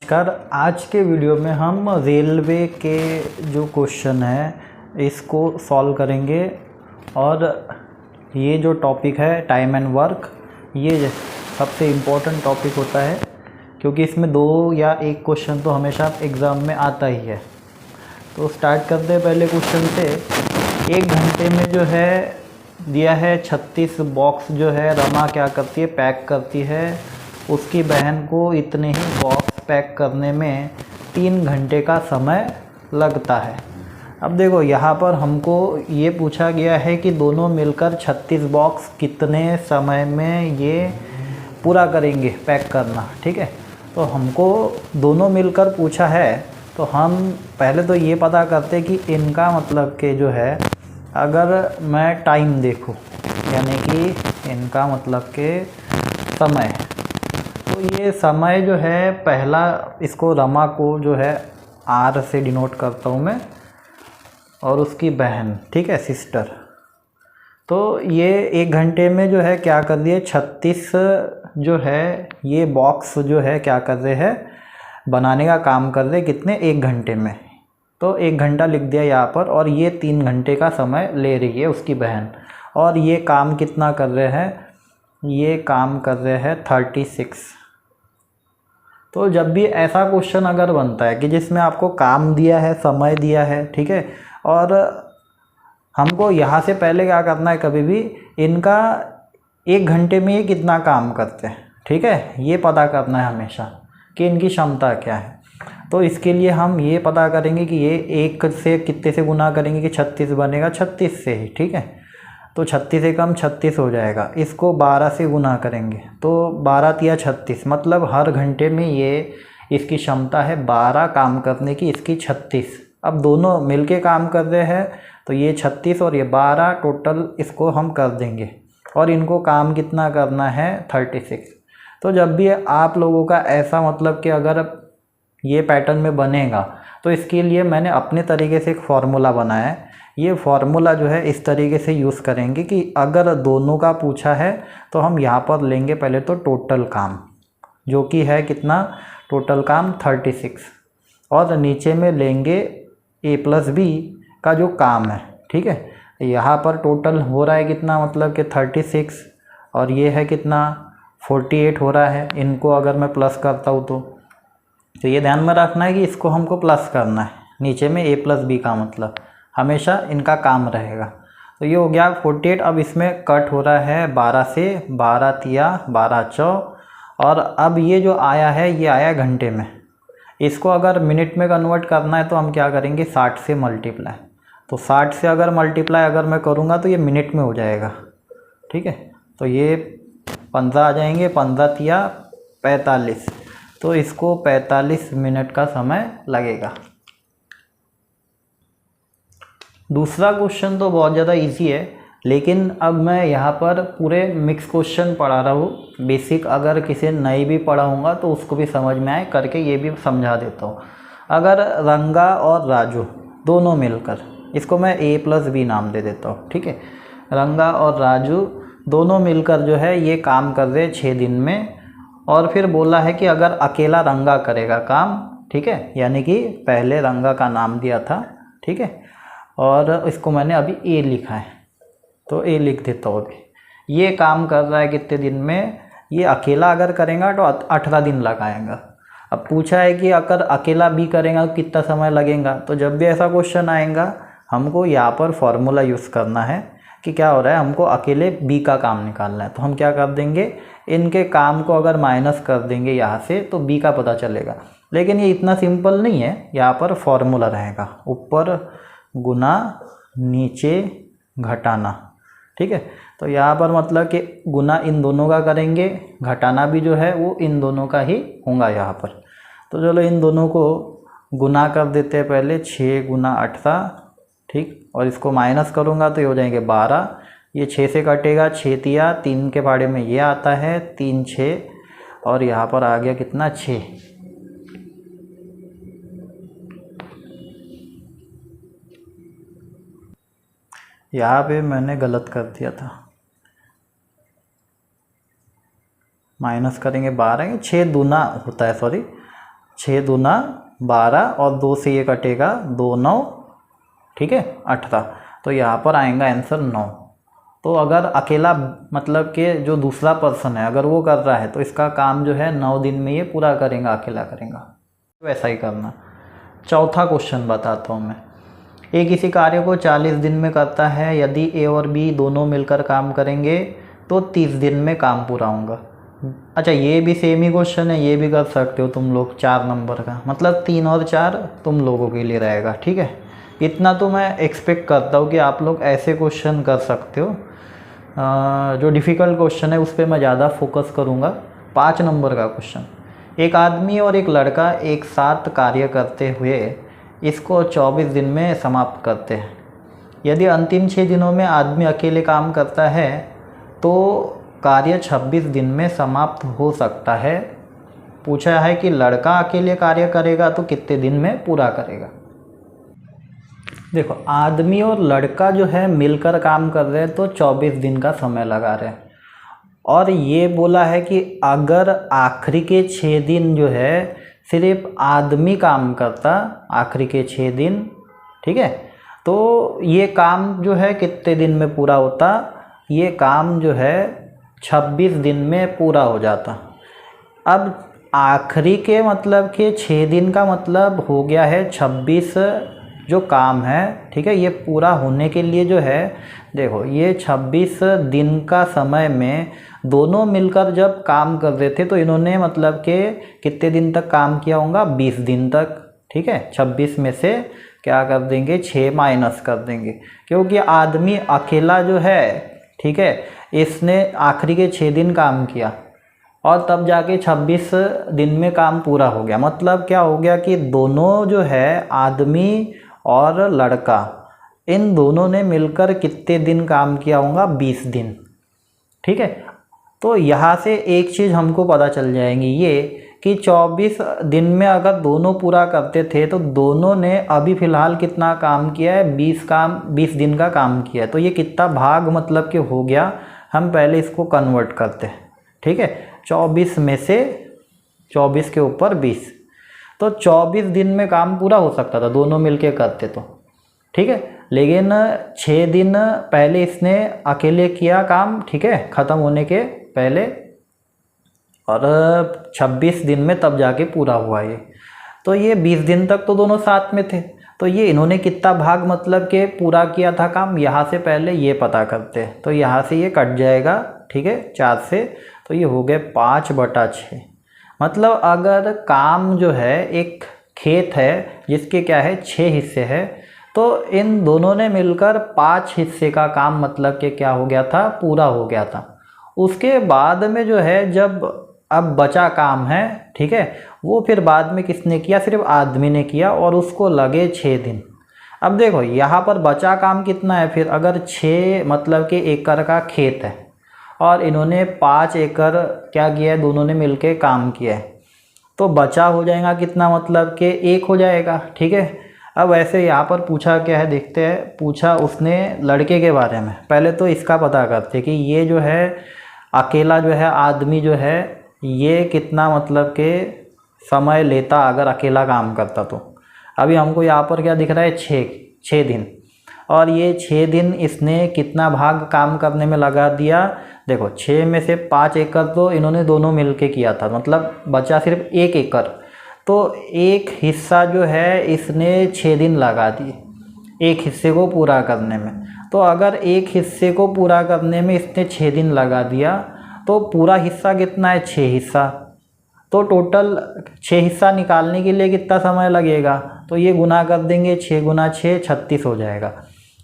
कर आज के वीडियो में हम रेलवे के जो क्वेश्चन है इसको सॉल्व करेंगे। और ये जो टॉपिक है टाइम एंड वर्क, ये सबसे इम्पोर्टेंट टॉपिक होता है क्योंकि इसमें दो या एक क्वेश्चन तो हमेशा एग्ज़ाम में आता ही है। तो स्टार्ट करते हैं पहले क्वेश्चन से। 1 घंटे में जो है दिया है 36 बॉक्स जो है रमा क्या करती है, पैक करती है। उसकी बहन को इतने ही बॉक्स पैक करने में 3 घंटे का समय लगता है। अब देखो यहाँ पर हमको ये पूछा गया है कि दोनों मिलकर 36 बॉक्स कितने समय में ये पूरा करेंगे पैक करना, ठीक है। तो हमको दोनों मिलकर पूछा है तो हम पहले तो ये पता करते कि इनका मतलब के जो है अगर मैं टाइम देखूं, यानी कि इनका मतलब के समय, तो ये समय जो है पहला इसको रमा को जो है आर से डिनोट करता हूँ मैं, और उसकी बहन, ठीक है, सिस्टर। तो ये 1 घंटे में जो है क्या कर दिए 36 जो है ये बॉक्स जो है क्या कर रहे हैं, बनाने का काम कर रहे, कितने 1 घंटे में। तो 1 घंटा लिख दिया यहाँ पर, और ये 3 घंटे का समय ले रही है उसकी बहन। और ये काम कितना कर रहे हैं, ये काम कर रहे हैं 36। तो जब भी ऐसा क्वेश्चन अगर बनता है कि जिसमें आपको काम दिया है, समय दिया है, ठीक है, और हमको यहाँ से पहले क्या करना है, कभी भी इनका 1 घंटे में ये कितना काम करते हैं, ठीक है, ये पता करना है हमेशा कि इनकी क्षमता क्या है। तो इसके लिए हम ये पता करेंगे कि ये 1 से कितने से गुना करेंगे कि 36 बनेगा, 36 से ही, ठीक है। तो 36 से कम 36 हो जाएगा। इसको 12 से गुना करेंगे तो 12 तिया 36, मतलब हर घंटे में ये इसकी क्षमता है 12 काम करने की, इसकी 36। अब दोनों मिलके काम कर रहे हैं तो ये 36 और ये 12 टोटल इसको हम कर देंगे, और इनको काम कितना करना है 36। तो जब भी आप लोगों का ऐसा मतलब कि अगर ये पैटर्न में बनेगा तो इसके लिए मैंने अपने तरीके से एक फार्मूला बनाया है। ये फार्मूला जो है इस तरीके से यूज़ करेंगे कि अगर दोनों का पूछा है तो हम यहाँ पर लेंगे पहले तो टोटल काम, जो कि है कितना, टोटल काम 36, और नीचे में लेंगे a+b का जो काम है, ठीक है। यहाँ पर टोटल हो रहा है कितना, मतलब कि 36, और ये है कितना 48 हो रहा है। इनको अगर मैं प्लस करता हूँ तो ये ध्यान में रखना है कि इसको हमको प्लस करना है, नीचे में a+b का मतलब हमेशा इनका काम रहेगा। तो ये हो गया 48। अब इसमें कट हो रहा है 12 से, 12 तिया 12 चौ, और अब ये जो आया है ये आया घंटे में। इसको अगर मिनट में कन्वर्ट करना है तो हम क्या करेंगे 60 से मल्टीप्लाई। तो 60 से अगर मल्टीप्लाई अगर मैं करूँगा तो ये मिनट में हो जाएगा, ठीक है। तो ये 15 आ जाएंगे, 15 तिया 45, तो इसको 45 मिनट का समय लगेगा। दूसरा क्वेश्चन तो बहुत ज़्यादा इजी है, लेकिन अब मैं यहाँ पर पूरे मिक्स क्वेश्चन पढ़ा रहा हूँ। बेसिक अगर किसी नहीं भी पढ़ाऊँगा तो उसको भी समझ में आए करके ये भी समझा देता हूँ। अगर रंगा और राजू दोनों मिलकर, इसको मैं a+b नाम दे देता हूँ, ठीक है। रंगा और राजू दोनों मिलकर जो है ये काम कर रहे 6 दिन में, और फिर बोला है कि अगर अकेला रंगा करेगा काम, ठीक है, यानी कि पहले रंगा का नाम दिया था, ठीक है, और इसको मैंने अभी ए लिखा है तो ए लिख देता हूँ। अभी ये काम कर रहा है कितने दिन में, ये अकेला अगर करेगा तो 18 दिन लगाएगा। अब पूछा है कि अगर अकेला भी करेगा तो कितना समय लगेगा। तो जब भी ऐसा क्वेश्चन आएगा हमको यहाँ पर फॉर्मूला यूज़ करना है कि क्या हो रहा है, हमको अकेले बी का काम निकालना है। तो हम क्या कर देंगे, इनके काम को अगर माइनस कर देंगे यहाँ से तो बी का पता चलेगा। लेकिन ये इतना सिंपल नहीं है, यहाँ पर फॉर्मूला रहेगा, ऊपर गुना नीचे घटाना, ठीक है। तो यहाँ पर मतलब कि गुना इन दोनों का करेंगे, घटाना भी जो है वो इन दोनों का ही होगा यहाँ पर। तो चलो इन दोनों को गुना कर देते हैं पहले, 6 गुना 18, ठीक, और इसको माइनस करूँगा तो ये हो जाएंगे 12। ये 6 से कटेगा, 6 तिया 3 के बारे में ये आता है, 3 6, और यहाँ पर आ गया कितना 6। यहाँ पे मैंने गलत कर दिया था, माइनस करेंगे 12, 6 दूना होता है, सॉरी 6 दूना 12 और 2 से ये कटेगा 2 9, ठीक है 18। तो यहाँ पर आएगा आंसर 9। तो अगर अकेला मतलब कि जो दूसरा पर्सन है अगर वो कर रहा है तो इसका काम जो है 9 दिन में ये पूरा करेगा, अकेला करेगा। वैसा ही करना। चौथा क्वेश्चन बताता हूँ मैं। ए किसी कार्य को 40 दिन में करता है, यदि ए और बी दोनों मिलकर काम करेंगे तो 30 दिन में काम पूरा होगा। अच्छा, ये भी सेम ही क्वेश्चन है, ये भी कर सकते हो तुम लोग 4 नंबर का, मतलब 3 और 4 तुम लोगों के लिए रहेगा, ठीक है। इतना तो मैं एक्सपेक्ट करता हूँ कि आप लोग ऐसे क्वेश्चन कर सकते हो। जो डिफ़िकल्ट क्वेश्चन है उस पर मैं ज़्यादा फोकस करूँगा। 5 नंबर का क्वेश्चन। एक आदमी और एक लड़का एक साथ कार्य करते हुए इसको 24 दिन में समाप्त करते हैं। यदि अंतिम 6 दिनों में आदमी अकेले काम करता है तो कार्य 26 दिन में समाप्त हो सकता है। पूछा है कि लड़का अकेले कार्य करेगा तो कितने दिन में पूरा करेगा। देखो, आदमी और लड़का जो है मिलकर काम कर रहे हैं तो 24 दिन का समय लगा रहे हैं। और ये बोला है कि अगर आखिरी के 6 दिन जो है सिर्फ आदमी काम करता, आखिरी के 6 दिन, ठीक है, तो ये काम जो है कितने दिन में पूरा होता, ये काम जो है 26 दिन में पूरा हो जाता। अब आखिरी के मतलब के 6 दिन का मतलब हो गया है 26 जो काम है, ठीक है। ये पूरा होने के लिए जो है देखो, ये 26 दिन का समय में दोनों मिलकर जब काम कर रहे थे तो इन्होंने मतलब के कितने दिन तक काम किया होगा, 20 दिन तक, ठीक है। 26 में से क्या कर देंगे, 6 माइनस कर देंगे, क्योंकि आदमी अकेला जो है, ठीक है, इसने आखिरी के 6 दिन काम किया और तब जाके 26 दिन में काम पूरा हो गया। मतलब क्या हो गया कि दोनों जो है आदमी और लड़का, इन दोनों ने मिलकर कितने दिन काम किया होगा, 20 दिन, ठीक है। तो यहाँ से एक चीज़ हमको पता चल जाएगी ये कि 24 दिन में अगर दोनों पूरा करते थे तो दोनों ने अभी फ़िलहाल कितना काम किया है, 20 दिन का काम किया है। तो ये कितना भाग मतलब कि हो गया, हम पहले इसको कन्वर्ट करते हैं, ठीक है। 24 में से 24 के ऊपर 20, तो 24 दिन में काम पूरा हो सकता था दोनों मिलके करते तो, ठीक है। लेकिन 6 दिन पहले इसने अकेले किया काम, ठीक है, ख़त्म होने के पहले, और 26 दिन में तब जाके पूरा हुआ ये। तो ये 20 दिन तक तो दोनों साथ में थे, तो ये इन्होंने कितना भाग मतलब के पूरा किया था काम, यहाँ से पहले ये पता करते हैं। तो यहाँ से ये कट जाएगा, ठीक है, 4 से, तो ये हो गए 5/6। मतलब अगर काम जो है एक खेत है जिसके क्या है 6 हिस्से हैं, तो इन दोनों ने मिलकर 5 हिस्से का काम मतलब कि क्या हो गया था, पूरा हो गया था। उसके बाद में जो है जब अब बचा काम है, ठीक है, वो फिर बाद में किसने किया, सिर्फ आदमी ने किया और उसको लगे 6 दिन। अब देखो यहाँ पर बचा काम कितना है, फिर अगर 6 मतलब कि एकड़ का खेत है और इन्होंने 5 एकड़ क्या किया है, दोनों ने मिलके काम किया है, तो बचा हो जाएगा कितना, मतलब कि 1 हो जाएगा, ठीक है। अब वैसे यहाँ पर पूछा क्या है, देखते हैं। पूछा उसने लड़के के बारे में। पहले तो इसका पता करते कि ये जो है अकेला जो है आदमी जो है ये कितना मतलब के समय लेता अगर अकेला काम करता तो। अभी हमको यहाँ पर क्या दिख रहा है, 6 दिन, और ये 6 दिन इसने कितना भाग काम करने में लगा दिया। देखो 6 में से 5 एकड़ तो इन्होंने दोनों मिलके किया था, मतलब बचा सिर्फ 1 एकड़, तो एक हिस्सा जो है इसने 6 दिन लगा दिए एक हिस्से को पूरा करने में। तो अगर एक हिस्से को पूरा करने में इसने 6 दिन लगा दिया तो पूरा हिस्सा कितना है, 6 हिस्सा, तो टोटल 6 हिस्सा निकालने के लिए कितना समय लगेगा, तो ये गुना कर देंगे, 6 गुना 6 36 हो जाएगा।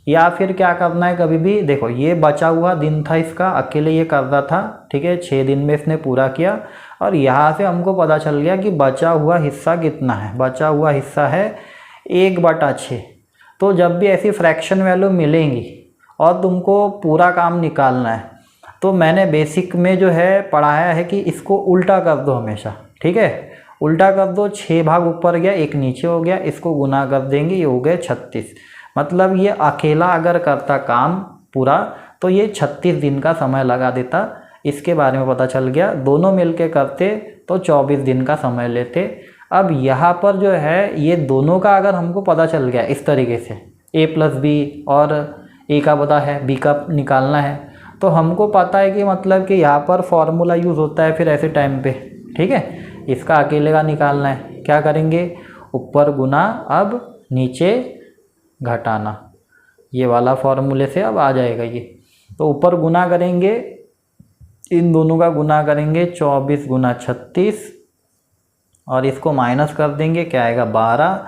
या फिर क्या करना है, कभी भी देखो ये बचा हुआ दिन था इसका, अकेले ये कर रहा था, ठीक है, 6 दिन में इसने पूरा किया, और यहाँ से हमको पता चल गया कि बचा हुआ हिस्सा कितना है, बचा हुआ हिस्सा है 1/6। तो जब भी ऐसी फ्रैक्शन वैल्यू मिलेंगी और तुमको पूरा काम निकालना है, तो मैंने बेसिक में जो है पढ़ाया है कि इसको उल्टा कर दो हमेशा, ठीक है, उल्टा कर दो, 6 भाग ऊपर गया 1 नीचे हो गया, इसको गुना कर देंगे, ये हो गए 36। मतलब ये अकेला अगर करता काम पूरा तो ये 36 दिन का समय लगा देता। इसके बारे में पता चल गया। दोनों मिलके करते तो 24 दिन का समय लेते। अब यहाँ पर जो है ये दोनों का अगर हमको पता चल गया इस तरीके से a+b और a का पता है b का निकालना है, तो हमको पता है कि मतलब कि यहाँ पर फॉर्मूला यूज़ होता है फिर ऐसे टाइम पे, ठीक है। इसका अकेले का निकालना है, क्या करेंगे, ऊपर गुना अब नीचे घटाना, ये वाला फॉर्मूले से अब आ जाएगा ये। तो ऊपर गुना करेंगे, इन दोनों का गुना करेंगे 24 गुना 36 और इसको माइनस कर देंगे, क्या आएगा 12।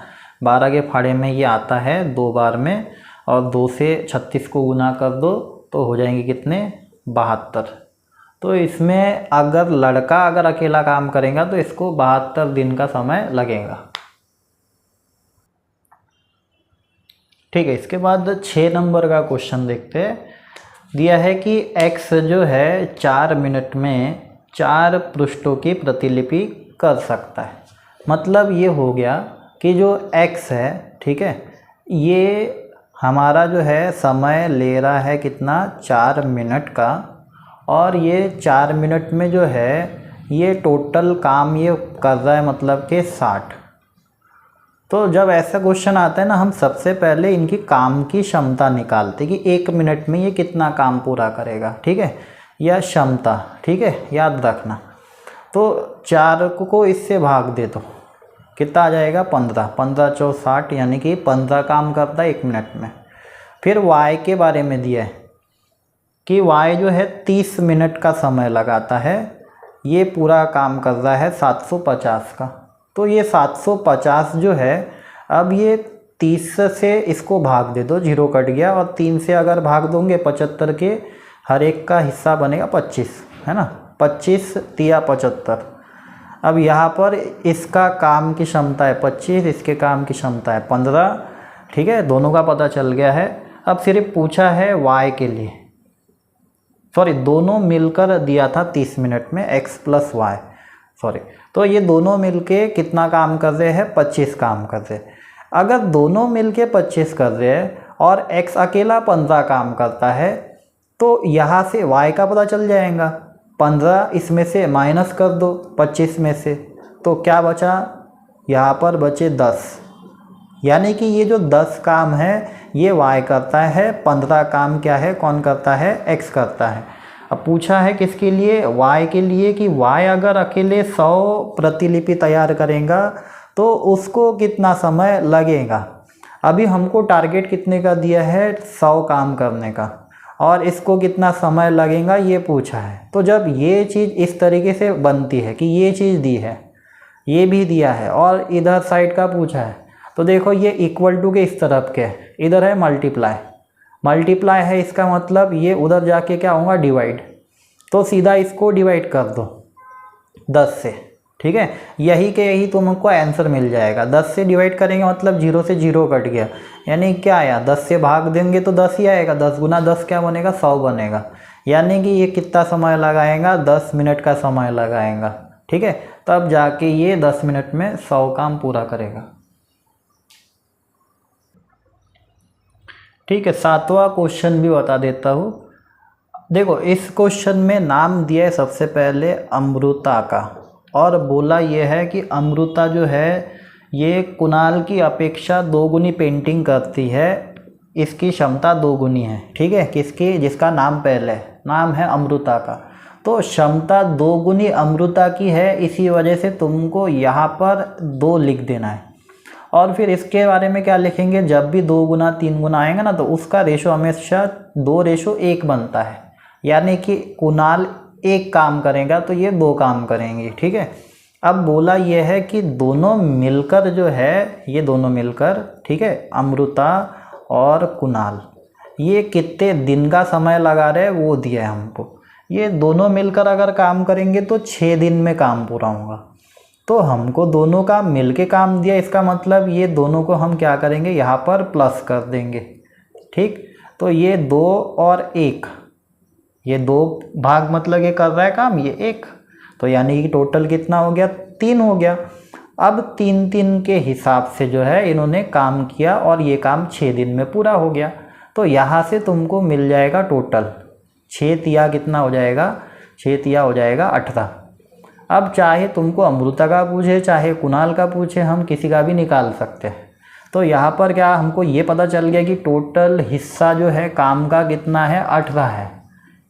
12 के फाड़े में ये आता है 2 बार में, और 2 से 36 को गुना कर दो तो हो जाएंगे कितने, 72। तो इसमें अगर लड़का अगर अकेला काम करेगा तो इसको 72 दिन का समय लगेगा, ठीक है। इसके बाद 6 नंबर का क्वेश्चन देखते हैं। दिया है कि x जो है 4 मिनट में 4 पृष्ठों की प्रतिलिपि कर सकता है। मतलब ये हो गया कि जो x है, ठीक है, ये हमारा जो है समय ले रहा है कितना, 4 मिनट का, और ये 4 मिनट में जो है ये टोटल काम ये कर रहा है मतलब कि 60। तो जब ऐसा क्वेश्चन आता है ना, हम सबसे पहले इनकी काम की क्षमता निकालते कि 1 मिनट में ये कितना काम पूरा करेगा, ठीक है, या क्षमता, ठीक है, याद रखना। तो 4 को इससे भाग दे दो, कितना आ जाएगा 15, 15 × 4 = 60, यानी कि 15 काम करता है 1 मिनट में। फिर y के बारे में दिया है कि y जो है 30 मिनट का समय लगाता है, ये पूरा काम कर रहा है 750 का। तो ये 750 जो है, अब ये 30 से इसको भाग दे दो, 0 कट गया, और 3 से अगर भाग दोगे 75 के हर एक का हिस्सा बनेगा 25, है ना, 25 × 75। अब यहाँ पर इसका काम की क्षमता है 25, इसके काम की क्षमता है 15, ठीक है, दोनों का पता चल गया है। अब सिर्फ पूछा है y के लिए, सॉरी दोनों मिलकर दिया था 30 मिनट में x + y, सॉरी, तो ये दोनों मिलके कितना काम कर रहे हैं, 25 काम कर रहे हैं। अगर दोनों मिलके 25 कर रहे हैं और x अकेला 15 काम करता है, तो यहाँ से y का पता चल जाएगा। 15 इसमें से माइनस कर दो 25 में से, तो क्या बचा, यहाँ पर बचे 10, यानी कि ये जो 10 काम है ये y करता है, 15 काम क्या है, कौन करता है, x करता है। अब पूछा है किसके लिए, y के लिए, कि y अगर अकेले 100 प्रतिलिपि तैयार करेगा तो उसको कितना समय लगेगा। अभी हमको टारगेट कितने का दिया है, 100 काम करने का, और इसको कितना समय लगेगा ये पूछा है। तो जब ये चीज़ इस तरीके से बनती है कि ये चीज़ दी है, ये भी दिया है, और इधर साइड का पूछा है, तो देखो ये इक्वल टू के इस तरफ के, इधर है मल्टीप्लाई, मल्टीप्लाई है, इसका मतलब ये उधर जाके क्या होगा, डिवाइड। तो सीधा इसको डिवाइड कर दो 10 से, ठीक है, यही के यही तुमको आंसर मिल जाएगा। 10 से डिवाइड करेंगे मतलब 0 से 0 कट गया, यानी क्या आया, 10 से भाग देंगे तो 10 ही आएगा, 10 गुना 10 क्या बनेगा, 100 बनेगा। यानी कि ये कितना समय लगाएगा, 10 मिनट का समय लगाएगा, ठीक है। तब जाके ये 10 मिनट में 100 काम पूरा करेगा, ठीक है। 7वां क्वेश्चन भी बता देता हूँ। देखो इस क्वेश्चन में नाम दिया है सबसे पहले अमृता का, और बोला ये है कि अमृता जो है ये कुणाल की अपेक्षा 2 गुनी पेंटिंग करती है, इसकी क्षमता 2 गुनी है, ठीक है, किसकी, जिसका नाम पहले नाम है अमृता का। तो क्षमता 2 गुनी अमृता की है, इसी वजह से तुमको यहाँ पर 2 लिख देना है। और फिर इसके बारे में क्या लिखेंगे, जब भी 2 गुना 3 गुना आएगा ना, तो उसका रेशो हमेशा 2:1 बनता है, यानी कि कुणाल 1 काम करेगा तो ये 2 काम करेंगे, ठीक है। अब बोला ये है कि दोनों मिलकर जो है, ये दोनों मिलकर, ठीक है, अमृता और कुणाल, ये कितने दिन का समय लगा रहे वो दिया है हमको। ये दोनों मिलकर अगर काम करेंगे तो 6 दिन में काम पूरा होगा। तो हमको दोनों का मिलके काम दिया, इसका मतलब ये दोनों को हम क्या करेंगे, यहाँ पर प्लस कर देंगे, ठीक। तो ये 2 और 1, ये 2 भाग मतलब ये कर रहा है काम, ये 1, तो यानी कि टोटल कितना हो गया, 3 हो गया। अब 3 के हिसाब से जो है इन्होंने काम किया, और ये काम 6 दिन में पूरा हो गया। तो यहाँ से तुमको मिल जाएगा टोटल 6 तिया कितना हो जाएगा, 6 तिया हो जाएगा 18। अब चाहे तुमको अमृता का पूछे चाहे कुणाल का पूछे, हम किसी का भी निकाल सकते हैं। तो यहाँ पर क्या हमको ये पता चल गया कि टोटल हिस्सा जो है काम का कितना है, 18 है।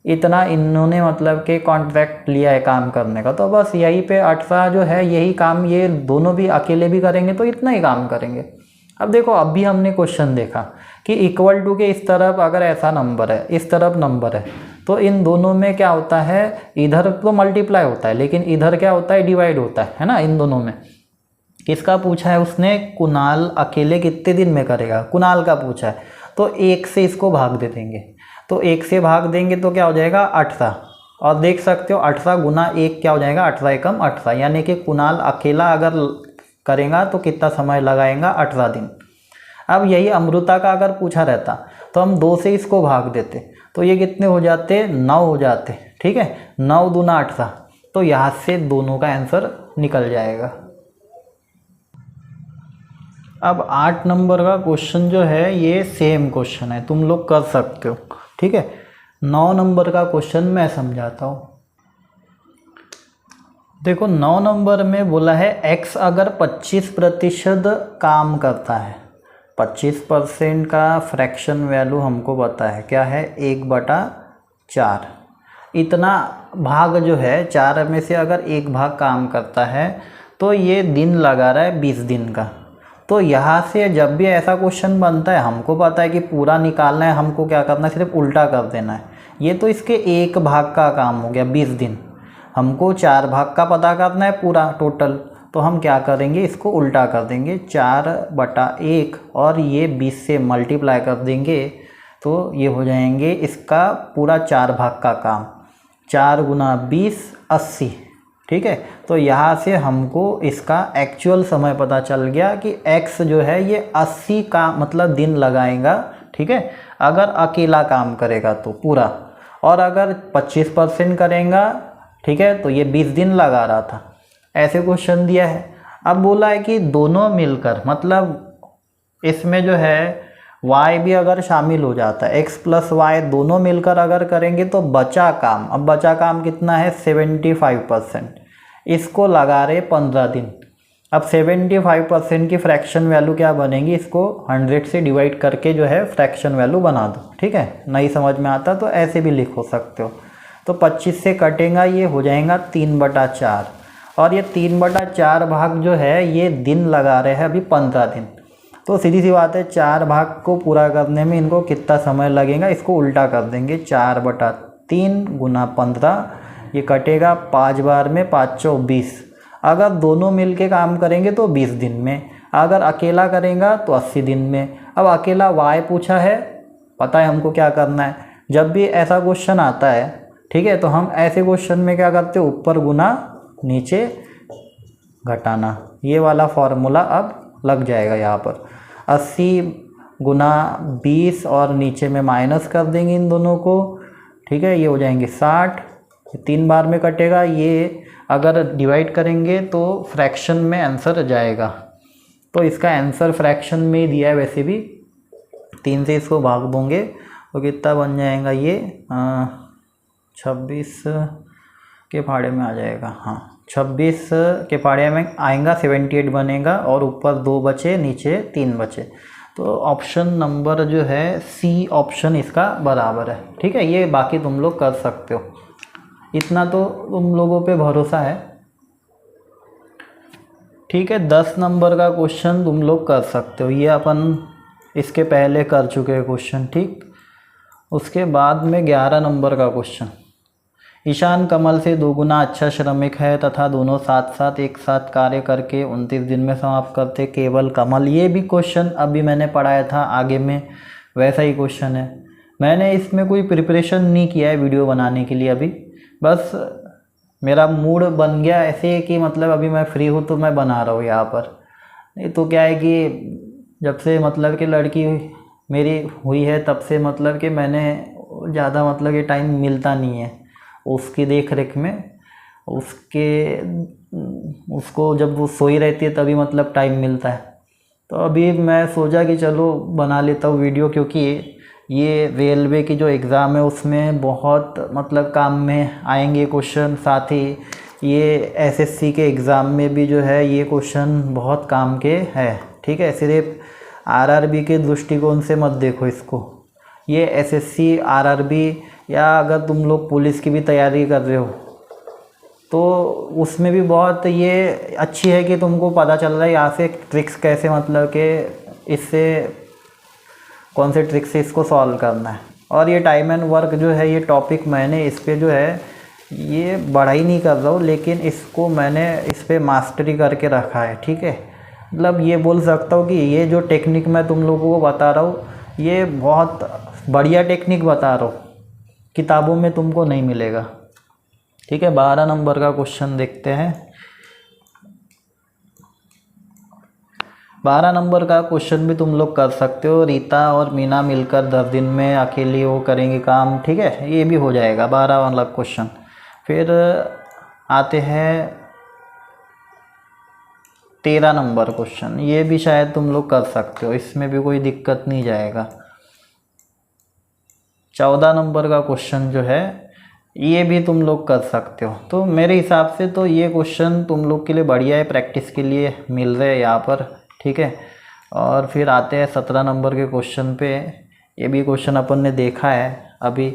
इतना इन्होंने मतलब कि कॉन्ट्रैक्ट लिया है काम करने का, तो बस यहीं पे 18 जो है यही काम ये दोनों भी अकेले भी करेंगे तो इतना ही काम करेंगे। अब देखो अभी हमने क्वेश्चन देखा कि इक्वल टू के इस तरफ अगर ऐसा नंबर है, इस तरफ नंबर है, तो इन दोनों में क्या होता है, इधर तो मल्टीप्लाई होता है लेकिन इधर क्या होता है, डिवाइड होता है ना। इन दोनों में किसका पूछा है उसने, कुणाल अकेले कितने दिन में करेगा, कुणाल का पूछा है। तो 1 से इसको भाग दे देंगे, तो 1 से भाग देंगे तो क्या हो जाएगा 18, और देख सकते हो 18 गुना 1 क्या हो जाएगा, 18 एकम 18, यानी कि कुणाल अकेला अगर करेगा तो कितना समय लगाएगा, 18 दिन। अब यही अमृता का अगर पूछा रहता तो हम 2 से इसको भाग देते तो ये कितने हो जाते, 9 हो जाते। ठीक है, 9 दूना 18, तो यहाँ से दोनों का आंसर निकल जाएगा। अब 8 नंबर का क्वेश्चन जो है ये सेम क्वेश्चन है, तुम लोग कर सकते हो। ठीक है, 9 नंबर का क्वेश्चन मैं समझाता हूँ। देखो 9 नंबर में बोला है x अगर 25% काम करता है, 25% का फ्रैक्शन वैल्यू हमको पता है क्या है, 1/4। इतना भाग जो है 4 में से अगर 1 भाग काम करता है तो ये दिन लगा रहा है 20 दिन का। तो यहाँ से जब भी ऐसा क्वेश्चन बनता है हमको पता है कि पूरा निकालना है, हमको क्या करना है, सिर्फ उल्टा कर देना है। ये तो इसके 1 भाग का काम हो गया 20 दिन, हमको 4 भाग का पता करना है पूरा टोटल, तो हम क्या करेंगे, इसको उल्टा कर देंगे, 4/1 और ये 20 से मल्टीप्लाई कर देंगे तो ये हो जाएंगे इसका पूरा 4 भाग का काम, 4 गुना 20 80। ठीक है, तो यहाँ से हमको इसका एक्चुअल समय पता चल गया कि x जो है ये 80 का मतलब दिन लगाएगा। ठीक है, अगर अकेला काम करेगा तो पूरा, और अगर 25% करेगा, ठीक है, तो ये 20 दिन लगा रहा था। ऐसे क्वेश्चन दिया है। अब बोला है कि दोनों मिलकर, मतलब इसमें जो है y भी अगर शामिल हो जाता है, x + y दोनों मिलकर अगर करेंगे तो बचा काम, अब बचा काम कितना है 75%, इसको लगा रहे 15 दिन। अब 75% की फ्रैक्शन वैल्यू क्या बनेगी, इसको 100 से डिवाइड करके जो है फ्रैक्शन वैल्यू बना दो। ठीक है, नहीं समझ में आता तो ऐसे भी लिखो सकते हो। तो 25 से कटेगा, ये हो जाएगा 3/4, और ये 3/4 भाग जो है ये दिन लगा रहे हैं अभी 15 दिन। तो सीधी सी बात है 4 भाग को पूरा करने में इनको कितना समय लगेगा, इसको उल्टा कर देंगे, 4/3 गुना 15, ये कटेगा 5 बार में, 5 चौ 20। अगर दोनों मिलके काम करेंगे तो 20 दिन में, अगर अकेला करेगा तो 80 दिन में। अब अकेला y पूछा है, पता है हमको क्या करना है, जब भी ऐसा क्वेश्चन आता है, ठीक है, तो हम ऐसे क्वेश्चन में क्या करते हैं, ऊपर गुना नीचे घटाना, ये वाला फॉर्मूला अब लग जाएगा यहाँ पर। 80 गुना 20 और नीचे में माइनस कर देंगे इन दोनों को। ठीक है, ये हो जाएंगे 60, 3 बार में कटेगा, ये अगर डिवाइड करेंगे तो फ्रैक्शन में आंसर जाएगा। तो इसका आंसर फ्रैक्शन में ही दिया है, वैसे भी 3 से इसको भाग दोगे तो कितना बन जाएगा, ये 26 के फाड़े में आ जाएगा। हाँ, 26 के फाड़े में आएगा, 78 बनेगा, और ऊपर 2 बचे, नीचे 3 बचे। तो ऑप्शन नंबर जो है सी ऑप्शन इसका बराबर है। ठीक है, ये बाकी तुम लोग कर सकते हो, इतना तो तुम लोगों पे भरोसा है। ठीक है, 10 नंबर का क्वेश्चन तुम लोग कर सकते हो, ये अपन इसके पहले कर चुके हैं क्वेश्चन। ठीक, उसके बाद में 11 नंबर का क्वेश्चन, ईशान कमल से 2 गुना अच्छा श्रमिक है तथा दोनों साथ साथ एक साथ कार्य करके 29 दिन में समाप्त करते केवल कमल। ये भी क्वेश्चन अभी मैंने पढ़ाया था आगे में, वैसा ही क्वेश्चन है। मैंने इसमें कोई प्रिपरेशन नहीं किया है वीडियो बनाने के लिए, अभी बस मेरा मूड बन गया ऐसे कि मतलब अभी मैं फ्री हूँ तो मैं बना रहा हूँ यहाँ पर। नहीं तो क्या है कि जब से मतलब कि लड़की मेरी हुई है तब से मतलब कि मैंने ज़्यादा मतलब कि टाइम मिलता नहीं है उसकी देख रेख में, उसको जब वो सोई रहती है तभी मतलब टाइम मिलता है। तो अभी मैं सोचा कि चलो बना लेता हूँ वीडियो, क्योंकि ये रेलवे की जो एग्ज़ाम है उसमें बहुत मतलब काम में आएंगे क्वेश्चन, साथ ही ये एसएससी के एग्ज़ाम में भी जो है ये क्वेश्चन बहुत काम के है, ठीक है। सिर्फ आरआरबी के दृष्टिकोण से मत देखो इसको, ये एसएससी आरआरबी या अगर तुम लोग पुलिस की भी तैयारी कर रहे हो तो उसमें भी बहुत ये अच्छी है कि तुमको पता चल रहा है यहाँ से ट्रिक्स कैसे, मतलब कि इससे कौन से ट्रिक्स से इसको सॉल्व करना है। और ये टाइम एंड वर्क जो है ये टॉपिक मैंने इस पे जो है ये बढ़ाई नहीं कर रहा हूँ, लेकिन इसको मैंने इस पे मास्टरी करके रखा है, ठीक है। मतलब ये बोल सकता हूँ कि ये जो टेक्निक मैं तुम लोगों को बता रहा हूँ ये बहुत बढ़िया टेक्निक बता रहा हूँ, किताबों में तुमको नहीं मिलेगा, ठीक है। 12 नंबर का क्वेश्चन देखते हैं। 12 नंबर का क्वेश्चन भी तुम लोग कर सकते हो। रीता और मीना मिलकर 10 दिन में अकेली वो करेंगे काम, ठीक है, ये भी हो जाएगा 12 वाला क्वेश्चन। फिर आते हैं 13 नंबर क्वेश्चन, ये भी शायद तुम लोग कर सकते हो, इसमें भी कोई दिक्कत नहीं जाएगा। 14 नंबर का क्वेश्चन जो है ये भी तुम लोग कर सकते हो। तो मेरे हिसाब से तो ये क्वेश्चन तुम लोग के लिए बढ़िया है, प्रैक्टिस के लिए मिल रहे हैं यहाँ पर, ठीक है। और फिर आते हैं 17 नंबर के क्वेश्चन पे। ये भी क्वेश्चन अपन ने देखा है अभी,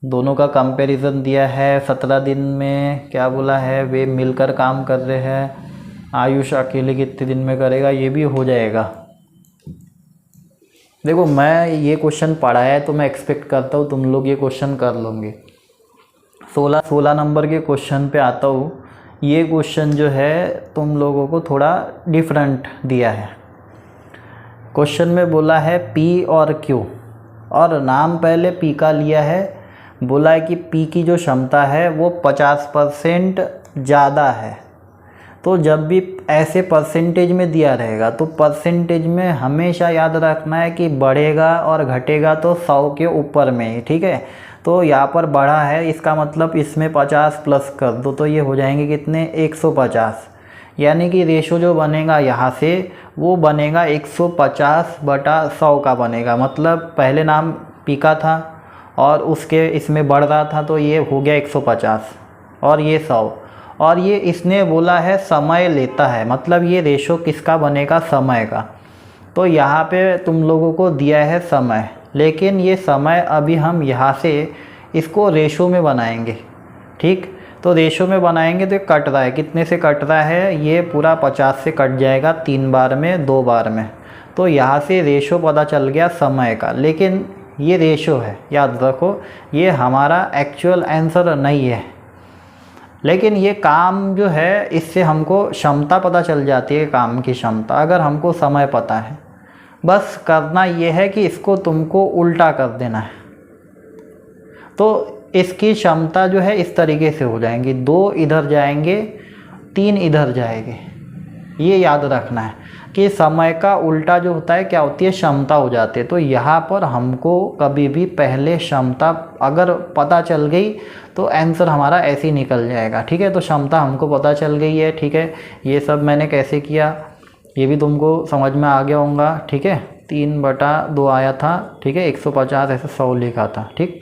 दोनों का कंपैरिजन दिया है। 17 दिन में क्या बोला है, वे मिलकर काम कर रहे हैं, आयुष अकेले कितने दिन में करेगा, ये भी हो जाएगा। देखो मैं ये क्वेश्चन पढ़ा है तो मैं एक्सपेक्ट करता हूँ तुम लोग ये क्वेश्चन कर लोगे। 16 नंबर के क्वेश्चन पे आता हूँ। ये क्वेश्चन जो है तुम लोगों को थोड़ा डिफरेंट दिया है। क्वेश्चन में बोला है पी और क्यू, और नाम पहले पी का लिया है। बोला है कि पी की जो क्षमता है वो 50% ज़्यादा है। तो जब भी ऐसे परसेंटेज में दिया रहेगा तो परसेंटेज में हमेशा याद रखना है कि बढ़ेगा और घटेगा तो 100 के ऊपर में ही, ठीक है। तो यहाँ पर बढ़ा है, इसका मतलब इसमें 50 प्लस कर दो तो ये हो जाएंगे कितने, 150। यानी कि रेशो जो बनेगा यहाँ से वो बनेगा 150/100 का बनेगा। मतलब पहले नाम पी का था और उसके इसमें बढ़ रहा था तो ये हो गया 150 और ये 100। और ये इसने बोला है समय लेता है, मतलब ये रेशो किसका बनेगा, समय का। तो यहाँ पे तुम लोगों को दिया है समय, लेकिन ये समय अभी हम यहाँ से इसको रेशो में बनाएंगे, ठीक। तो रेशो में बनाएंगे तो कट रहा है, कितने से कट रहा है, ये पूरा 50 से कट जाएगा 3 बार में, 2 बार में। तो यहाँ से रेशो पता चल गया समय का, लेकिन ये रेशो है, याद रखो ये हमारा एक्चुअल आंसर नहीं है। लेकिन ये काम जो है इससे हमको क्षमता पता चल जाती है, काम की क्षमता, अगर हमको समय पता है। बस करना ये है कि इसको तुमको उल्टा कर देना है। तो इसकी क्षमता जो है इस तरीके से हो जाएंगी, 2 इधर जाएंगे, 3 इधर जाएंगे। ये याद रखना है कि समय का उल्टा जो होता है क्या होती है, क्षमता हो जाती है। तो यहाँ पर हमको कभी भी पहले क्षमता अगर पता चल गई तो आंसर हमारा ऐसे ही निकल जाएगा, ठीक है। तो क्षमता हमको पता चल गई है, ठीक है। ये सब मैंने कैसे किया ये भी तुमको समझ में आ गया होगा, ठीक है। 3/2 आया था, ठीक है, 150 ऐसे 100 लिखा था, ठीक।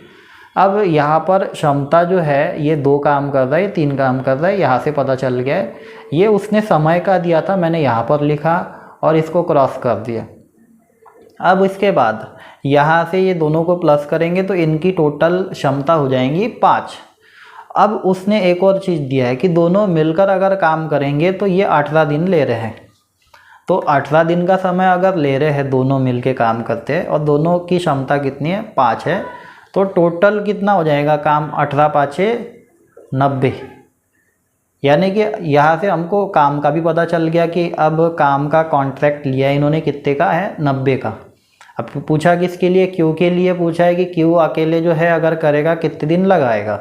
अब यहाँ पर क्षमता जो है ये 2 काम कर रहा है, 3 काम कर रहा है, यहाँ से पता चल गया है। ये उसने समय का दिया था, मैंने यहाँ पर लिखा और इसको क्रॉस कर दिया। अब इसके बाद यहाँ से ये दोनों को प्लस करेंगे तो इनकी टोटल क्षमता हो जाएंगी 5। अब उसने एक और चीज़ दिया है कि दोनों मिलकर अगर काम करेंगे तो ये 18 दिन ले रहे हैं। तो 18 दिन का समय अगर ले रहे हैं, दोनों मिलके काम करते हैं और दोनों की क्षमता कितनी है, 5 है। तो टोटल कितना हो जाएगा काम, 18 × 5 = 90। यानी कि यहाँ से हमको काम का भी पता चल गया कि अब काम का कॉन्ट्रैक्ट लिया है इन्होंने, कितने का है, 90 का। अब पूछा किसके लिए, क्यू के लिए पूछा है कि क्यू अकेले जो है अगर करेगा कितने दिन लगाएगा।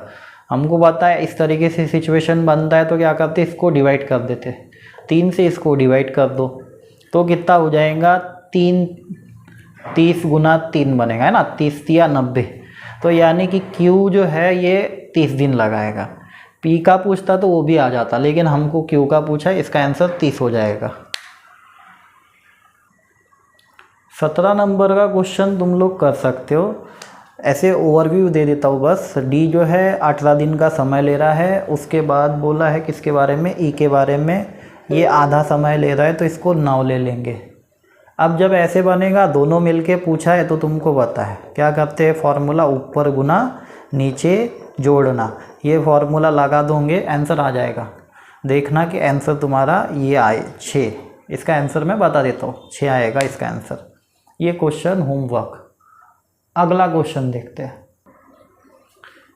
हमको पता है इस तरीके से सिचुएशन बनता है तो क्या करते, इसको डिवाइड कर देते, 3 से इसको डिवाइड कर दो तो कितना हो जाएगा, 30 × 3 बनेगा, है ना, 30 या 90। तो यानी कि क्यू जो है ये 30 दिन लगाएगा। पी का पूछता तो वो भी आ जाता, लेकिन हमको क्यू का पूछा है, इसका आंसर 30 हो जाएगा। 17 नंबर का क्वेश्चन तुम लोग कर सकते हो। ऐसे ओवरव्यू दे देता हूँ बस। डी जो है 18 दिन का समय ले रहा है। उसके बाद बोला है किसके बारे में, ई के बारे में, ये आधा समय ले रहा है तो इसको 9 ले लेंगे। अब जब ऐसे बनेगा, दोनों मिलके पूछा है तो तुमको पता है क्या करते हैं फॉर्मूला, ऊपर गुना नीचे जोड़ना। ये फॉर्मूला लगा दोगे आंसर आ जाएगा। देखना कि आंसर तुम्हारा ये आए 6। इसका आंसर मैं बता देता हूँ, 6 आएगा इसका आंसर। ये क्वेश्चन होमवर्क। अगला क्वेश्चन देखते हैं।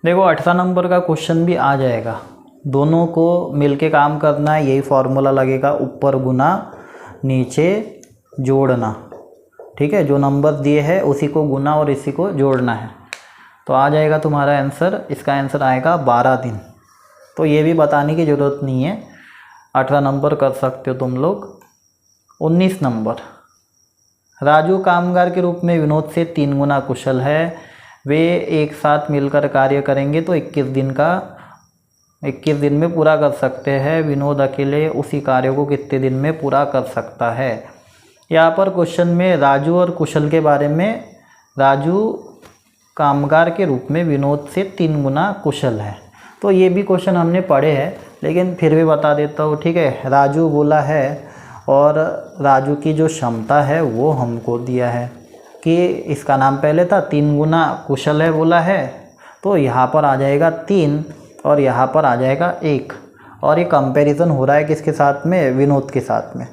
देखो 18 नंबर का क्वेश्चन भी आ जाएगा। दोनों को मिलके काम करना है, यही फॉर्मूला लगेगा, ऊपर गुना नीचे जोड़ना। ठीक है, जो नंबर दिए हैं उसी को गुना और इसी को जोड़ना है। तो आ जाएगा तुम्हारा आंसर। इसका आंसर आएगा 12 दिन। तो ये भी बताने की ज़रूरत नहीं है, 18 नंबर कर सकते हो तुम लोग। 19 नंबर, राजू कामगार के रूप में विनोद से 3 गुना कुशल है। वे एक साथ मिलकर कार्य करेंगे तो 21 दिन में पूरा कर सकते हैं। विनोद अकेले उसी कार्य को कितने दिन में पूरा कर सकता है। यहाँ पर क्वेश्चन में राजू और कुशल के बारे में, राजू कामगार के रूप में विनोद से 3 गुना कुशल है। तो ये भी क्वेश्चन हमने पढ़े हैं, लेकिन फिर भी बता देता हूँ। ठीक है, राजू बोला है और राजू की जो क्षमता है वो हमको दिया है कि इसका नाम पहले था 3 गुना कुशल है बोला है। तो यहाँ पर आ जाएगा 3 और यहाँ पर आ जाएगा 1। और ये कंपैरिजन हो रहा है किसके साथ में, विनोद के साथ में।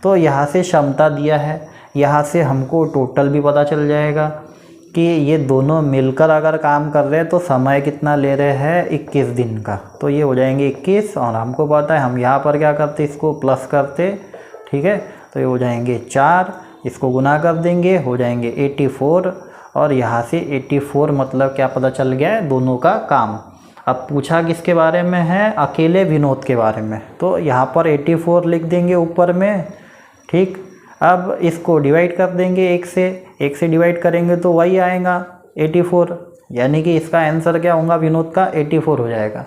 तो यहाँ से क्षमता दिया है, यहाँ से हमको टोटल भी पता चल जाएगा कि ये दोनों मिलकर अगर काम कर रहे हैं तो समय कितना ले रहे हैं, 21 दिन का। तो ये हो जाएंगे 21। और हमको पता है हम यहाँ पर क्या करते, इसको प्लस करते। ठीक है, तो ये हो जाएंगे 4, इसको गुना कर देंगे, हो जाएंगे 84। और यहाँ से 84 मतलब क्या पता चल गया है, दोनों का काम। अब पूछा किसके बारे में है, अकेले विनोद के बारे में। तो यहाँ पर 84 लिख देंगे ऊपर में। ठीक, अब इसको डिवाइड कर देंगे 1 से डिवाइड करेंगे तो वही आएगा 84। यानी कि इसका आंसर क्या होगा, विनोद का 84 हो जाएगा।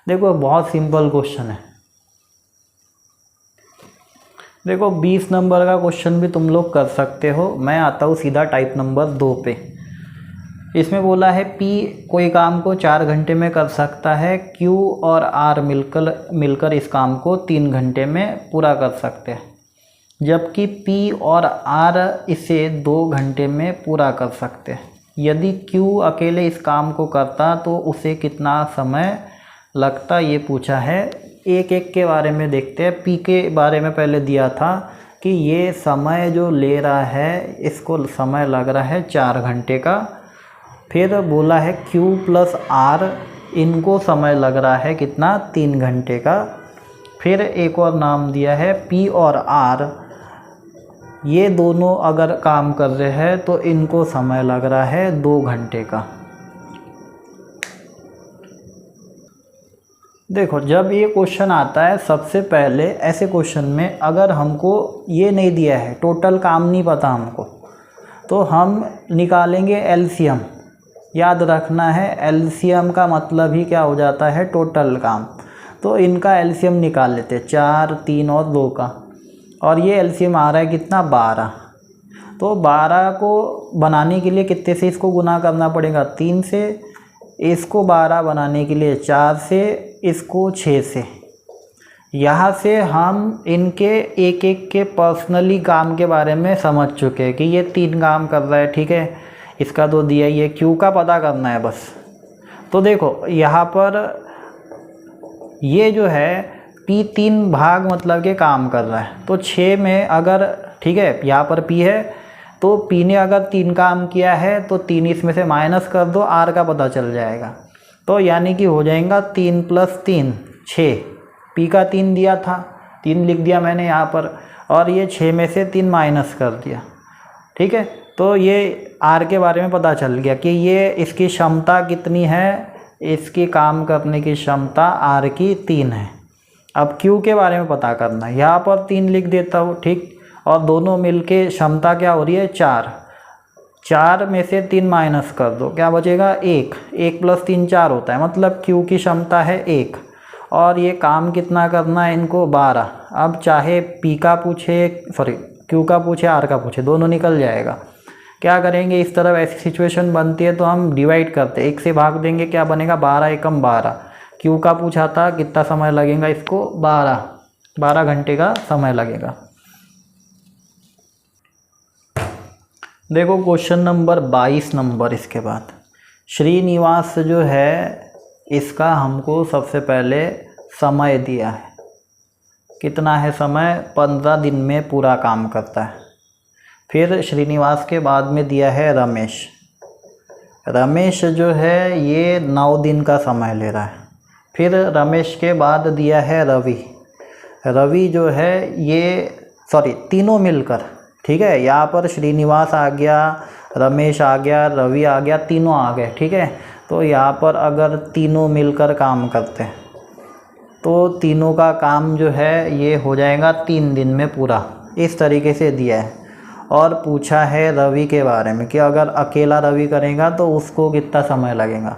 देखो बहुत सिंपल क्वेश्चन है। देखो 20 नंबर का क्वेश्चन भी तुम लोग कर सकते हो। मैं आता हूँ सीधा टाइप नंबर 2 पे। इसमें बोला है P कोई काम को 4 घंटे में कर सकता है, Q और R मिलकर इस काम को 3 घंटे में पूरा कर सकते हैं, जबकि P और R इसे 2 घंटे में पूरा कर सकते हैं। यदि Q अकेले इस काम को करता तो उसे कितना समय लगता, ये पूछा है। एक एक के बारे में देखते हैं। P के बारे में पहले दिया था कि ये समय जो ले रहा है, इसको समय लग रहा है 4 घंटे का। फिर बोला है Q प्लस R, इनको समय लग रहा है कितना, 3 घंटे का। फिर एक और नाम दिया है P और R, ये दोनों अगर काम कर रहे हैं तो इनको समय लग रहा है 2 घंटे का। देखो जब ये क्वेश्चन आता है, सबसे पहले ऐसे क्वेश्चन में अगर हमको ये नहीं दिया है, टोटल काम नहीं पता हमको, तो हम निकालेंगे एलसीएम। याद रखना है एलसीएम का मतलब ही क्या हो जाता है, टोटल काम। तो इनका एलसीएम निकाल लेते हैं, 4, 3 और 2 का। और ये एलसीएम आ रहा है कितना, 12। तो 12 को बनाने के लिए कितने से इसको गुना करना पड़ेगा, 3 से। इसको 12 बनाने के लिए 4 से, इसको 6 से। यहाँ से हम इनके एक एक के पर्सनली काम के बारे में समझ चुके हैं कि ये 3 काम कर रहा है। ठीक है, इसका तो दिया ही है, क्यू का पता करना है बस। तो देखो यहाँ पर ये जो है P 3 भाग मतलब के काम कर रहा है। तो 6 में अगर, ठीक है, यहाँ पर P है तो P ने अगर 3 काम किया है तो 3 इसमें से माइनस कर दो, R का पता चल जाएगा। तो यानी कि हो जाएगा 3 + 3 6। P का 3 दिया था, 3 लिख दिया मैंने यहाँ पर, और ये 6 में से 3 माइनस कर दिया। ठीक है, तो ये R के बारे में पता चल गया कि ये इसकी क्षमता कितनी है, इसकी काम करने की क्षमता R की 3 है। अब Q के बारे में पता करना है, यहाँ पर 3 लिख देता हूँ। ठीक, और दोनों मिलके क्षमता क्या हो रही है, 4। 4 में से 3 माइनस कर दो, क्या बचेगा, 1। 1 + 3 4 होता है, मतलब Q की क्षमता है 1। और ये काम कितना करना है इनको, 12। अब चाहे P का पूछे, Q का पूछे, R का पूछे, दोनों निकल जाएगा। क्या करेंगे, इस तरफ ऐसी सिचुएशन बनती है तो हम डिवाइड करते हैं, 1 से भाग देंगे, क्या बनेगा 12 एकम 12। क्यू का पूछा था कितना समय लगेगा इसको, 12 घंटे का समय लगेगा। देखो क्वेश्चन नंबर 22 नंबर इसके बाद श्रीनिवास जो है इसका हमको सबसे पहले समय दिया है, कितना है समय, 15 दिन में पूरा काम करता है। फिर श्रीनिवास के बाद में दिया है रमेश, रमेश जो है ये 9 दिन का समय ले रहा है। फिर रमेश के बाद दिया है रवि, रवि जो है ये तीनों मिलकर, ठीक है, यहाँ पर श्रीनिवास आ गया, रमेश आ गया, रवि आ गया, तीनों आ गए, ठीक है। तो यहाँ पर अगर तीनों मिलकर काम करते हैं तो तीनों का काम जो है ये हो जाएगा 3 दिन में पूरा, इस तरीके से दिया है। और पूछा है रवि के बारे में कि अगर अकेला रवि करेगा तो उसको कितना समय लगेगा।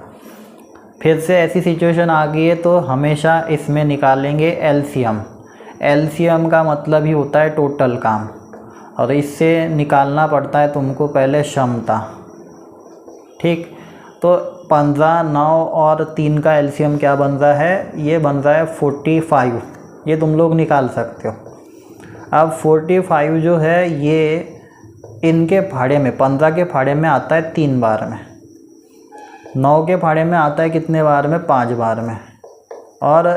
फिर से ऐसी सिचुएशन आ गई है तो हमेशा इसमें निकालेंगे एलसीएम, एलसीएम का मतलब ही होता है टोटल काम, और इससे निकालना पड़ता है तुमको पहले क्षमता, ठीक। तो 15, 9 और 3 का एलसीएम क्या बन रहा है, ये बन रहा है 45, ये तुम लोग निकाल सकते हो। अब 45 जो है ये इनके फाड़े में, 15 के फाड़े में आता है 3 बार में, 9 के फाड़े में आता है कितने बार में, 5 बार में, और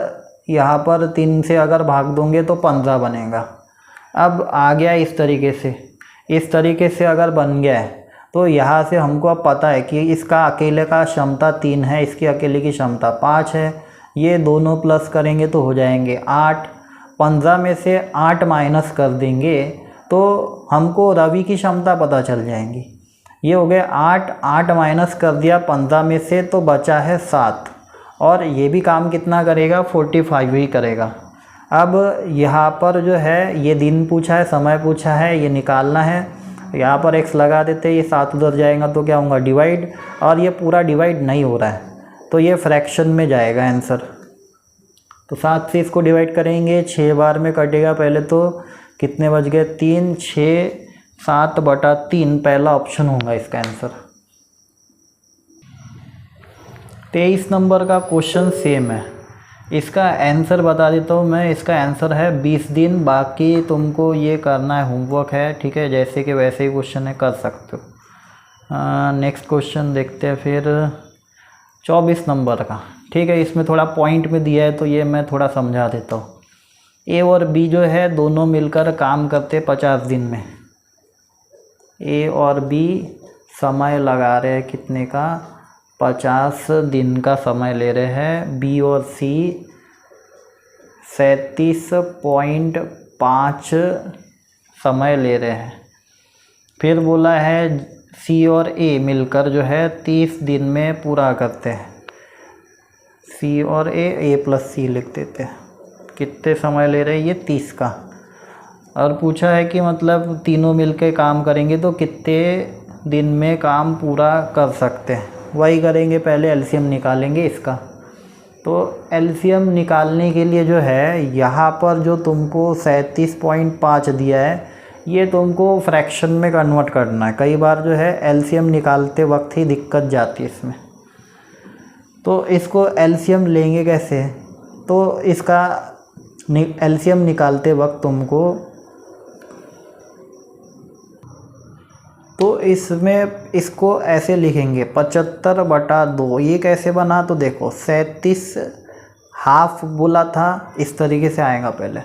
यहाँ पर 3 से अगर भाग दोगे तो 15 बनेगा। अब आ गया इस तरीके से अगर बन गया है तो यहाँ से हमको अब पता है कि इसका अकेले का क्षमता 3 है, इसकी अकेले की क्षमता 5 है, ये दोनों प्लस करेंगे तो हो जाएंगे 8। 15 में से 8 माइनस कर देंगे तो हमको रवि की क्षमता पता चल जाएंगी। ये हो गए 8 माइनस कर दिया 15 में से तो बचा है 7, और ये भी काम कितना करेगा, 45 ही करेगा। अब यहाँ पर जो है ये दिन पूछा है, समय पूछा है, ये निकालना है, यहाँ पर x लगा देते हैं, ये 7 उधर जाएगा तो क्या होगा डिवाइड, और ये पूरा डिवाइड नहीं हो रहा है तो ये फ्रैक्शन में जाएगा आंसर। तो 7 से इसको डिवाइड करेंगे, 6 बार में कटेगा, पहले तो कितने बच गए 3, 6, 7/3 पहला ऑप्शन होगा इसका आंसर। 23 नंबर का क्वेश्चन सेम है, इसका आंसर बता देता हूँ मैं, इसका आंसर है 20 दिन, बाकी तुमको ये करना है, होमवर्क है, ठीक है, जैसे कि वैसे ही क्वेश्चन है, कर सकते हो। नेक्स्ट क्वेश्चन देखते हैं फिर 24 नंबर का, ठीक है, इसमें थोड़ा पॉइंट में दिया है तो ये मैं थोड़ा समझा देता हूँ। ए और बी जो है दोनों मिलकर काम करते 50 दिन में, ए और बी समय लगा रहे हैं कितने का, 50 दिन का समय ले रहे हैं। बी और सी 37.5 समय ले रहे हैं। फिर बोला है सी और ए मिलकर जो है 30 दिन में पूरा करते हैं। सी और ए प्लस सी लिख देते हैं, कितने समय ले रहे हैं ये 30 का। और पूछा है कि मतलब तीनों मिलकर काम करेंगे तो कितने दिन में काम पूरा कर सकते हैं। वही करेंगे, पहले एलसीएम निकालेंगे इसका। तो एलसीएम निकालने के लिए जो है यहाँ पर जो तुमको 37.5 दिया है ये तुमको फ्रैक्शन में कन्वर्ट करना है। कई बार जो है एलसीएम निकालते वक्त ही दिक्कत जाती है इसमें। तो इसको एलसीएम लेंगे कैसे, तो इसका एलसीएम निकालते वक्त तुमको, तो इसमें इसको ऐसे लिखेंगे 75/2। ये कैसे बना, तो देखो 37 हाफ बोला था, इस तरीके से आएगा पहले,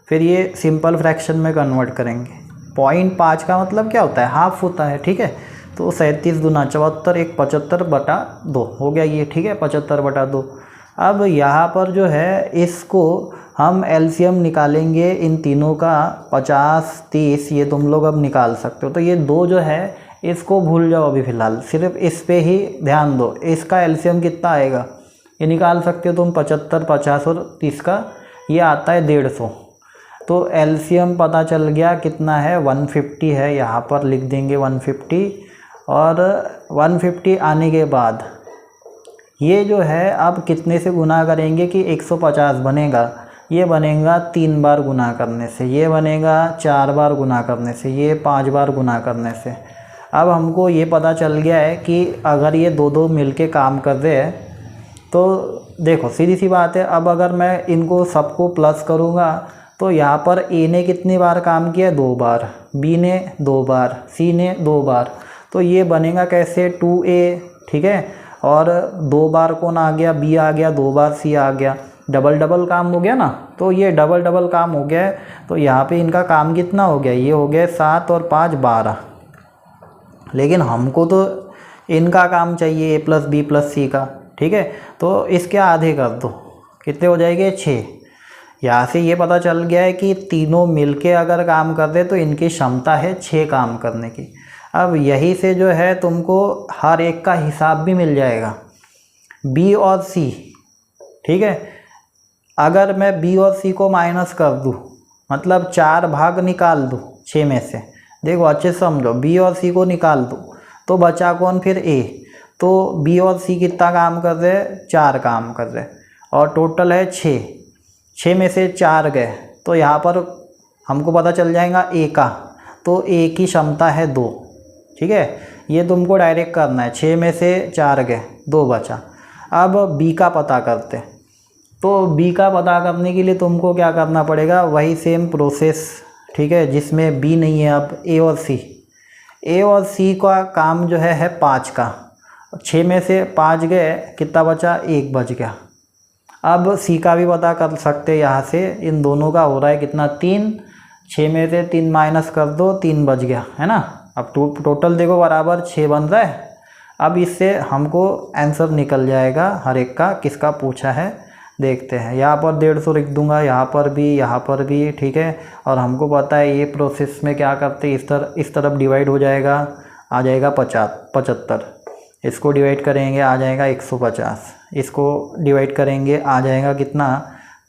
फिर ये सिंपल फ्रैक्शन में कन्वर्ट करेंगे। 0.5 का मतलब क्या होता है, हाफ होता है, ठीक है। तो 37 दूना 74, एक 75/2 हो गया ये, ठीक है, 75/2। अब यहाँ पर जो है इसको हम एलसीएम निकालेंगे इन तीनों का, 50, 30, ये तुम लोग अब निकाल सकते हो। तो ये 2 जो है इसको भूल जाओ अभी फ़िलहाल, सिर्फ इस पे ही ध्यान दो। इसका एलसीएम कितना आएगा ये निकाल सकते हो तुम, 75, 50 और 30 का ये आता है 150। तो एलसीएम पता चल गया कितना है, 150 है, यहाँ पर लिख देंगे 150। और 150 आने के बाद ये जो है अब कितने से गुना करेंगे कि 150 बनेगा। ये बनेगा 3 बार गुना करने से, ये बनेगा 4 बार गुना करने से, ये 5 बार गुना करने से। अब हमको ये पता चल गया है कि अगर ये दो दो मिलके काम कर रहे हैं तो देखो सीधी सी बात है। अब अगर मैं इनको सबको प्लस करूँगा तो यहाँ पर ए ने कितनी बार काम किया, 2 बार, बी ने 2 बार, सी ने 2 बार, तो ये बनेगा कैसे 2a, ठीक है। और 2 बार कौन आ गया, बी आ गया, 2 बार सी आ गया, डबल डबल काम हो गया ना। तो ये डबल डबल काम हो गया है। तो यहाँ पे इनका काम कितना हो गया, ये हो गया 7 और 5 12। लेकिन हमको तो इनका काम चाहिए a + b + c का, ठीक है। तो इसके आधे कर दो, कितने हो जाएंगे 6। यहाँ से ये पता चल गया है कि तीनों मिलके अगर काम कर दे तो इनकी क्षमता है 6 काम करने की। अब यही से जो है तुमको हर एक का हिसाब भी मिल जाएगा, बी और सी, ठीक है। अगर मैं बी और सी को माइनस कर दूँ, मतलब 4 भाग निकाल दूँ 6 में से, देखो अच्छे से समझो, बी और सी को निकाल दूँ तो बचा कौन फिर ए। तो बी और सी कितना काम कर रहे हैं, 4 काम कर रहे हैं, और टोटल है 6 में से 4 गए तो यहाँ पर हमको पता चल जाएगा ए का, तो ए की क्षमता है 2, ठीक है। ये तुमको डायरेक्ट करना है, 6 में से 4 गए 2 बचा। अब बी का पता करते, तो बी का पता करने के लिए तुमको क्या करना पड़ेगा, वही सेम प्रोसेस, ठीक है, जिसमें बी नहीं है। अब ए और सी का काम जो है 5 का, 6 में से 5 गए, कितना बचा, 1 बच गया। अब सी का भी पता कर सकते हैं यहाँ से, इन दोनों का हो रहा है कितना 3, 6 में से 3 माइनस कर दो, 3 बच गया, है ना। अब टोटल देखो बराबर 6 बन रहा है। अब इससे हमको आंसर निकल जाएगा हर एक का, किसका पूछा है देखते हैं। यहाँ पर 150 लिख दूंगा, यहाँ पर भी, ठीक है। और हमको पता है ये प्रोसेस में क्या करते, इस तरफ डिवाइड हो जाएगा, आ जाएगा 75। इसको डिवाइड करेंगे आ जाएगा 150, इसको डिवाइड करेंगे आ जाएगा कितना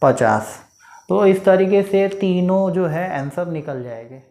50। तो इस तरीके से तीनों जो है आंसर निकल जाएंगे।